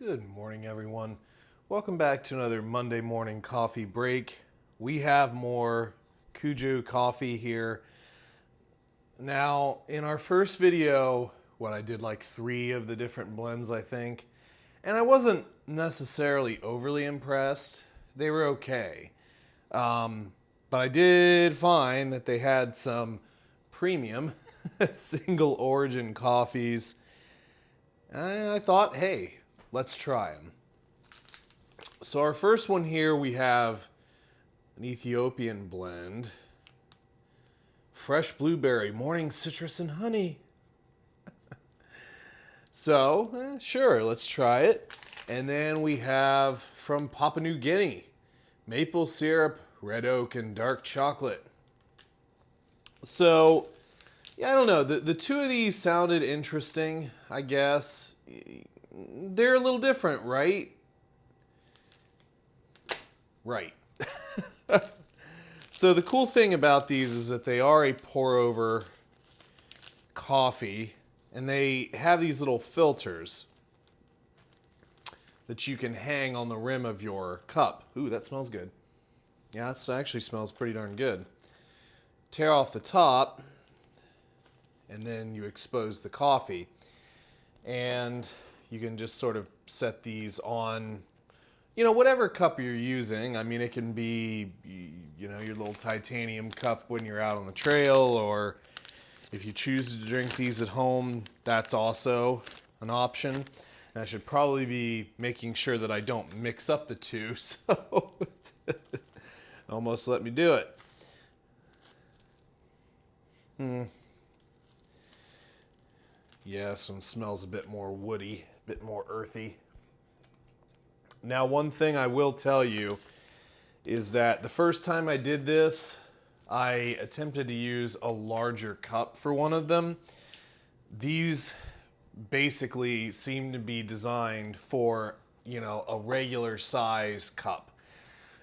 Good morning, everyone. Welcome back to another Monday morning coffee break. We have more Kuju coffee here. Now, in our first video, I did like 3 of the different blends, I think, and I wasn't necessarily overly impressed. They were okay. But I did find that they had some premium single origin coffees. And I thought, hey, let's try them. So our first one here, we have an Ethiopian blend. Fresh blueberry, morning citrus and honey. So, sure, let's try it. And then we have from Papua New Guinea, maple syrup, red oak, and dark chocolate. So, yeah, I don't know. The 2 of these sounded interesting, I guess. They're a little different, right? Right. So the cool thing about these is that they are a pour-over coffee, and they have these little filters that you can hang on the rim of your cup. Ooh, that smells good. Yeah, it actually smells pretty darn good. Tear off the top, and then you expose the coffee. And you can just sort of set these on, whatever cup you're using. I mean, it can be, your little titanium cup when you're out on the trail, or if you choose to drink these at home, that's also an option. And I should probably be making sure that I don't mix up the 2, so almost let me do it. Yeah, this one smells a bit more woody, a bit more earthy. Now, one thing I will tell you is that the first time I did this, I attempted to use a larger cup for one of them. These basically seem to be designed for, a regular size cup.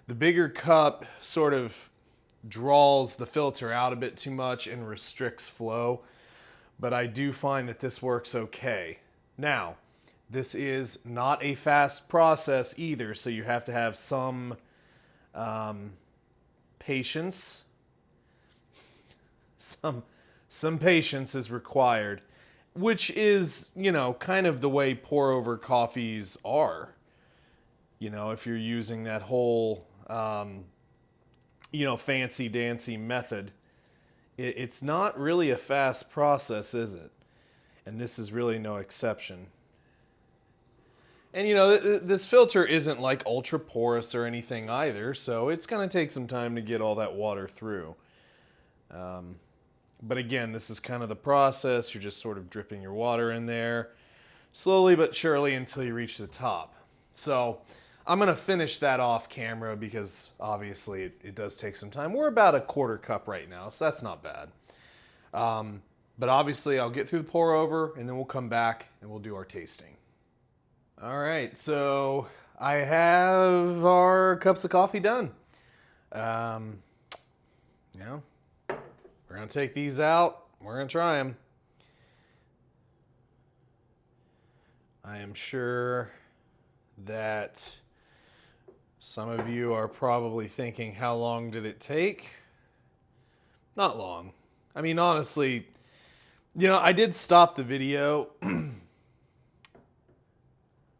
The bigger cup sort of draws the filter out a bit too much and restricts flow, but I do find that this works okay. Now, this is not a fast process either, so you have to have some patience. Some patience is required, which is, kind of the way pour-over coffees are. If you're using that whole, fancy-dancy method, it's not really a fast process, is it? And this is really no exception. And this filter isn't like ultra porous or anything either, so it's going to take some time to get all that water through. But again, this is kind of the process. You're just sort of dripping your water in there slowly but surely until you reach the top. So I'm going to finish that off camera because obviously it does take some time. We're about a 1/4 cup right now, so that's not bad. But obviously I'll get through the pour over and then we'll come back and we'll do our tasting. All right, so I have our cups of coffee done. We're going to take these out. We're going to try them. I am sure that some of you are probably thinking, how long did it take? Not long. I mean, honestly, I did stop the video,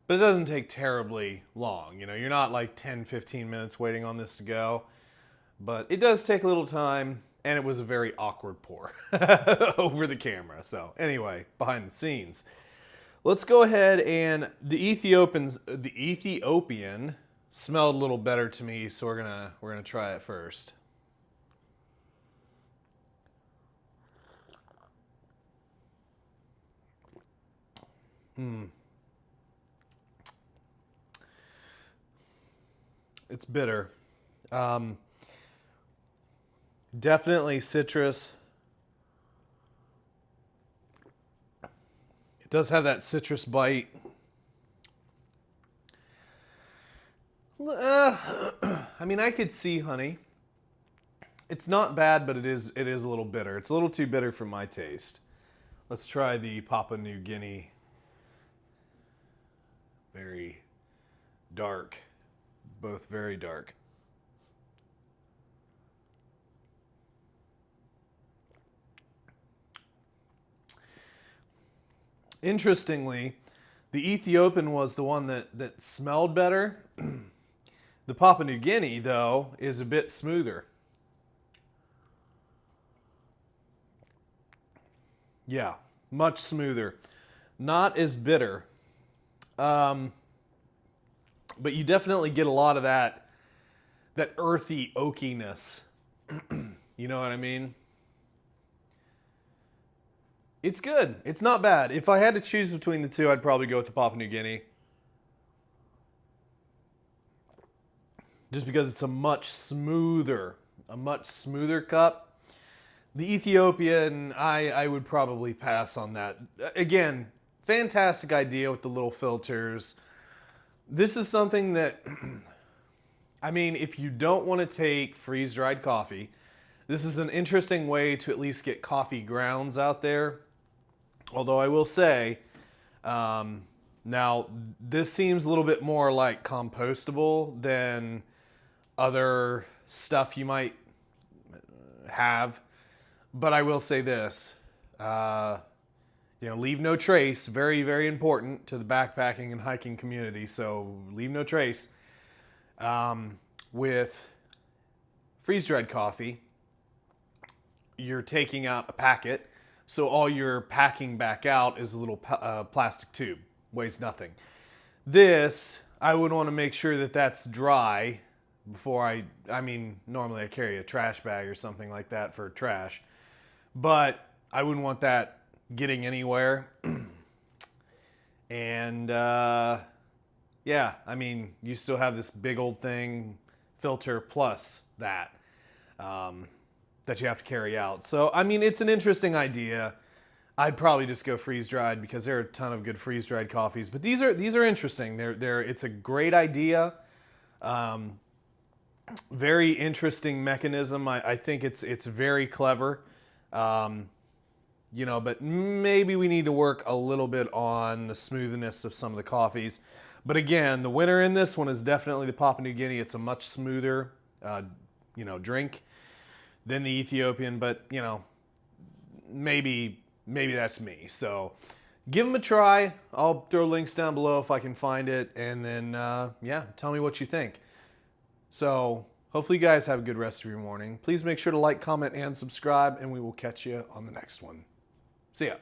but it doesn't take terribly long. You're not like 10, 15 minutes waiting on this to go, but it does take a little time, and it was a very awkward pour over the camera. So anyway, behind the scenes. Let's go ahead, and the Ethiopian smelled a little better to me, so we're gonna try it first. It's bitter. Definitely citrus. It does have that citrus bite. I mean, I could see honey. It's not bad, but it is a little bitter. It's a little too bitter for my taste. Let's try the Papua New Guinea very dark. Both very dark. Interestingly, the Ethiopian was the one that smelled better. The Papua New Guinea, though, is a bit smoother. Yeah, much smoother. Not as bitter. But you definitely get a lot of that earthy oakiness. You know what I mean? It's good. It's not bad. If I had to choose between the two, I'd probably go with the Papua New Guinea. Just because it's a much smoother cup. The Ethiopian, I would probably pass on that. Again, fantastic idea with the little filters. This is something that, I mean, if you don't want to take freeze-dried coffee, this is an interesting way to at least get coffee grounds out there. Although I will say, now this seems a little bit more like compostable than other stuff you might have. But I will say this, leave no trace, very, very important to the backpacking and hiking community. So leave no trace. With freeze-dried coffee, you're taking out a packet. So all you're packing back out is a little plastic tube, weighs nothing. This, I would want to make sure that that's dry before I mean, normally I carry a trash bag or something like that for trash, but I wouldn't want that getting anywhere. And yeah, I mean, you still have this big old thing, filter plus that. That you have to carry out. So, I mean, it's an interesting idea. I'd probably just go freeze-dried because there are a ton of good freeze-dried coffees. But these are interesting. It's a great idea. Very interesting mechanism. I think it's very clever. But maybe we need to work a little bit on the smoothness of some of the coffees. But again, the winner in this one is definitely the Papua New Guinea. It's a much smoother, drink than the Ethiopian, but maybe that's me. So give them a try. I'll throw links down below if I can find it, and then tell me what you think. So hopefully you guys have a good rest of your morning. Please make sure to like, comment, and subscribe, and we will catch you on the next one. See ya.